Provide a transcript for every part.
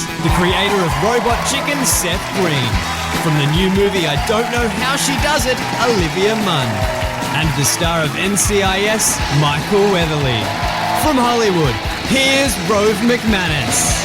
the creator of Robot Chicken, Seth Green. From the new movie I Don't Know How She Does It, Olivia Munn. And the star of NCIS, Michael Weatherly. From Hollywood, here's Rove McManus.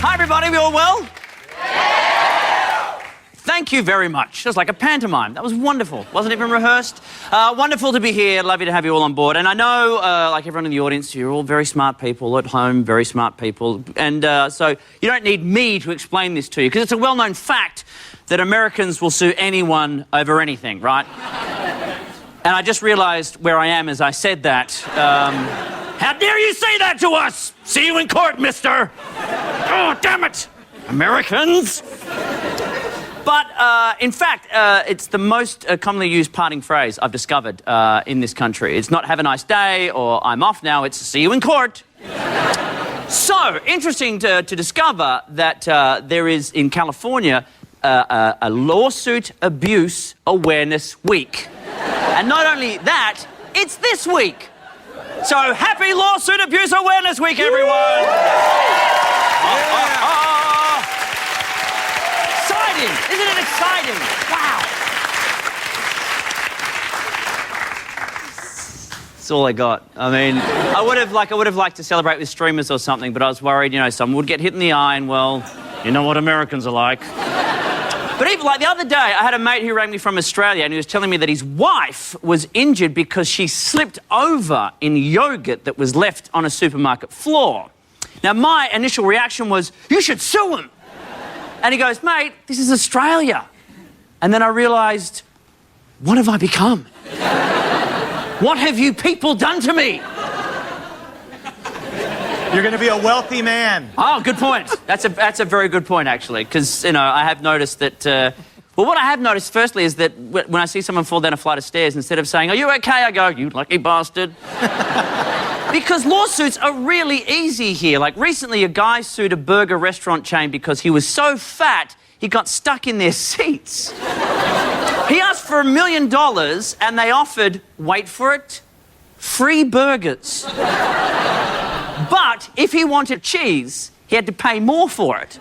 Hi, everybody. We all well? Yeah. Thank you very much. It was like a pantomime. That was wonderful. Wasn't even rehearsed. Wonderful to be here. Lovely to have you all on board. And I know, like everyone in the audience, you're all very smart people at home, very smart people. And so you don't need me to explain this to you, because it's a well-known fact that Americans will sue anyone over anything, right? And I just realised where I am as I said that. How dare you say that to us? See you in court, mister. Oh, damn it. Americans. But, in fact, it's the most commonly used parting phrase I've discovered in this country. It's not have a nice day or I'm off now, it's see you in court. So, interesting to discover that there is, in California, a lawsuit abuse awareness week. And not only that, it's this week. So, happy Lawsuit Abuse Awareness Week, everyone! Exciting! Isn't it exciting? Wow! That's all I got. I mean, I would have liked to celebrate with streamers or something, but I was worried, you know, someone would get hit in the eye, and well, you know what Americans are like. But even like the other day, I had a mate who rang me from Australia and he was telling me that his wife was injured because she slipped over in yogurt that was left on a supermarket floor. Now, my initial reaction was, you should sue him. And he goes, mate, this is Australia. And then I realised, what have I become? What have you people done to me? You're going to be a wealthy man. Oh, good point. That's a very good point, actually, because, you know, I have noticed that... well, what I have noticed, firstly, is that when I see someone fall down a flight of stairs, instead of saying, are you okay, I go, you lucky bastard. Because lawsuits are really easy here. Like, recently, a guy sued a burger restaurant chain because he was so fat, he got stuck in their seats. He asked for $1 million, and they offered, wait for it, free burgers. But if he wanted cheese, he had to pay more for it.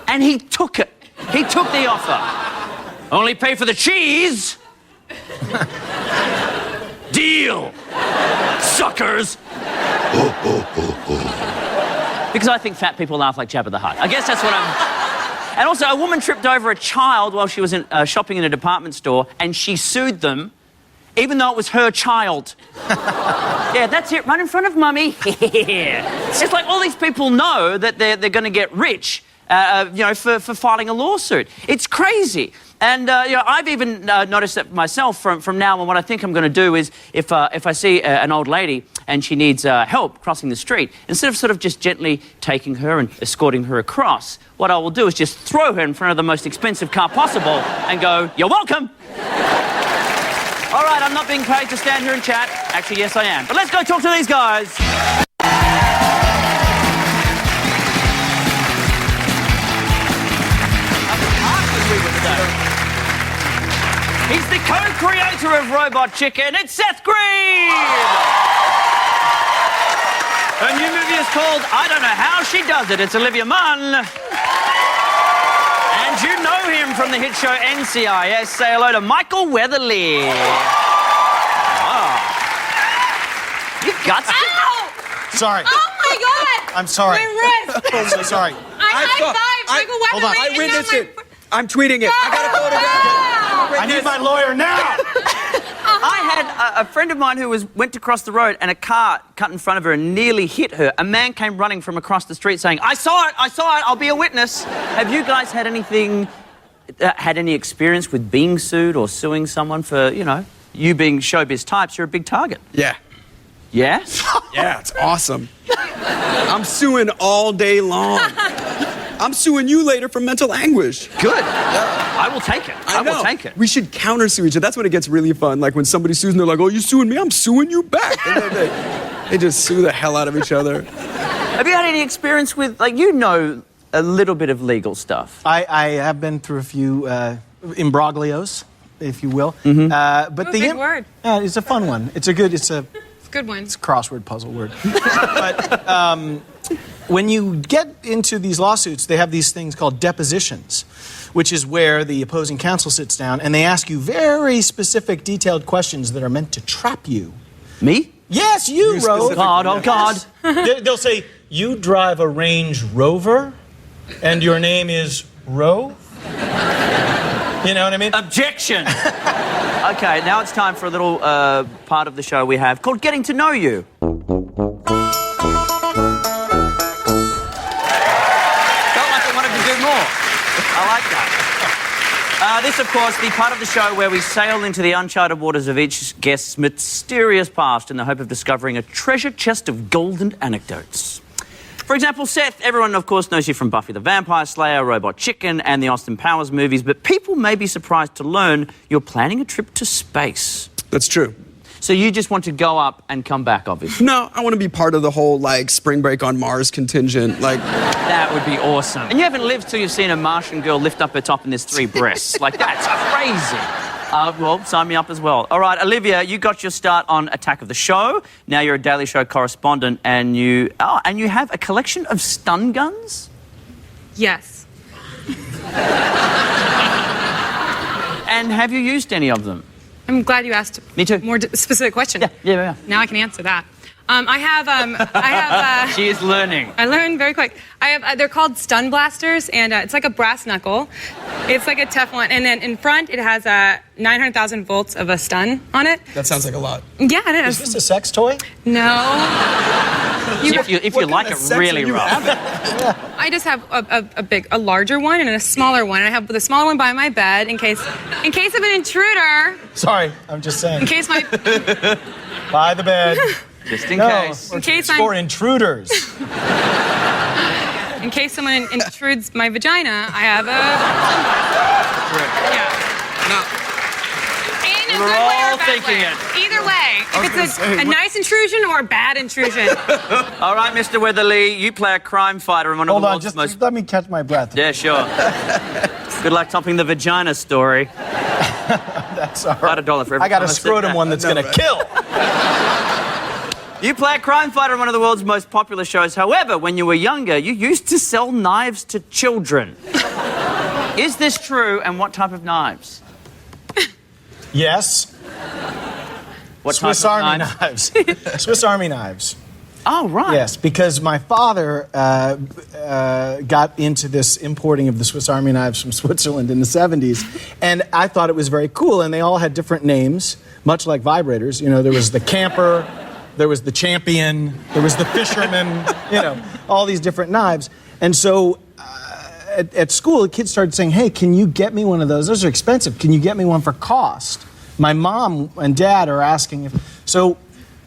And he took it. He took the offer. Only pay for the cheese. Deal. Suckers. Because I think fat people laugh like Jabba the Hutt. I guess that's what I'm... And also, a woman tripped over a child while she was shopping in a department store, and she sued them, even though it was her child. Yeah, that's it, right in front of mummy. It's like all these people know that they're going to get rich, you know, for filing a lawsuit. It's crazy. And, you know, I've even noticed that myself from now on. What I think I'm going to do is, if I see an old lady and she needs help crossing the street, instead of sort of just gently taking her and escorting her across, what I will do is just throw her in front of the most expensive car possible and go, you're welcome. All right, I'm not being paid to stand here and chat. Actually, yes, I am. But let's go talk to these guys. He's the co-creator of Robot Chicken. It's Seth Green. Her new movie is called I Don't Know How She Does It. It's Olivia Munn. And you know him from the hit show NCIS. Say hello to Michael Weatherly. Oh. You got it. Ow! Sorry. Oh my God! I'm sorry. My wrist. I'm so sorry. I Michael Weatherly. hold on. I witnessed it. I'm tweeting it. I got a photograph. I need my lawyer now. I had a friend of mine who went to cross the road and a car cut in front of her and nearly hit her. A man came running from across the street saying, I saw it, I'll be a witness. Have you guys had any experience with being sued or suing someone for, you know, you being showbiz types, you're a big target? Yeah. Yeah? Yeah, it's awesome. I'm suing all day long. I'm suing you later for mental anguish. Good. I will take it. I will take it. We should counter-sue each other. That's when it gets really fun. Like when somebody sues and they're like, oh, you suing me? I'm suing you back. And then they just sue the hell out of each other. Have you had any experience with, like, you know a little bit of legal stuff? I have been through a few imbroglios, if you will. But Ooh, big word. Yeah, it's a fun one. It's a good one. crossword puzzle word. But when you get into these lawsuits, they have these things called depositions, which is where the opposing counsel sits down and they ask you very specific, detailed questions that are meant to trap you. Me? Yes, you, Rove. God, oh God. They'll say, you drive a Range Rover and your name is Rove? You know what I mean? Objection! Okay, now it's time for a little part of the show we have called Getting to Know You. Felt like I wanted to do more. I like that. This, of course, the part of the show where we sail into the uncharted waters of each guest's mysterious past in the hope of discovering a treasure chest of golden anecdotes. For example, Seth, everyone, of course, knows you from Buffy the Vampire Slayer, Robot Chicken, and the Austin Powers movies, but people may be surprised to learn you're planning a trip to space. That's true. So you just want to go up and come back, obviously? No, I want to be part of the whole, like, spring break on Mars contingent. Like, that would be awesome. And you haven't lived till you've seen a Martian girl lift up her top and there's 3 breasts. Like, that's crazy. Well, sign me up as well. All right, Olivia, you got your start on Attack of the Show. Now you're a Daily Show correspondent, and you have a collection of stun guns? Yes. And have you used any of them? I'm glad you asked. Me too. More specific question. Yeah. Now I can answer that. I have. She is learning. I learned very quick. They're called stun blasters, and it's like a brass knuckle. It's like a tough one, and then in front it has 900,000 volts of a stun on it. that sounds like a lot. Yeah, it is. Is this a sex toy? No. If you like it really rough. I just have a larger one and a smaller one. And I have the smaller one by my bed in case of an intruder. Sorry, I'm just saying. In case my. By the bed. Just in case. In case for intruders. In case someone intrudes my vagina, I have a. Yeah. In a We're good way or all a bad thinking way. it. Either way. If it's a nice intrusion or a bad intrusion. All right, Mr. Weatherly, you play a crime fighter in one of Hold the on, world's just most... let me catch my breath. Yeah, sure. Good luck topping the vagina story. That's all right. About $1 for every I got time a I said scrotum that. one that's going to kill. You play a crime fighter in one of the world's most popular shows. However, when you were younger, you used to sell knives to children. Is this true, and what type of knives? Yes. What Swiss type of Army knives. Swiss Army knives. Oh, right. Yes, because my father got into this importing of the Swiss Army knives from Switzerland in the 70s, and I thought it was very cool, and they all had different names, much like vibrators. You know, there was the camper, there was the champion, there was the fisherman, you know, all these different knives. And so at school, the kids started saying, hey, can you get me one of those? Those are expensive. Can you get me one for cost? My mom and dad are asking if... So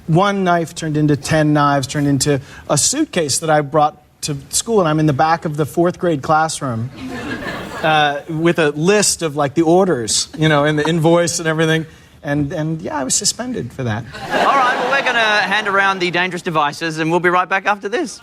one knife turned into 10 knives, turned into a suitcase that I brought to school, and I'm in the back of the 4th grade classroom with a list of, like, the orders, you know, and the invoice and everything. And yeah, I was suspended for that. All right, well, we're going to hand around the dangerous devices, and we'll be right back after this.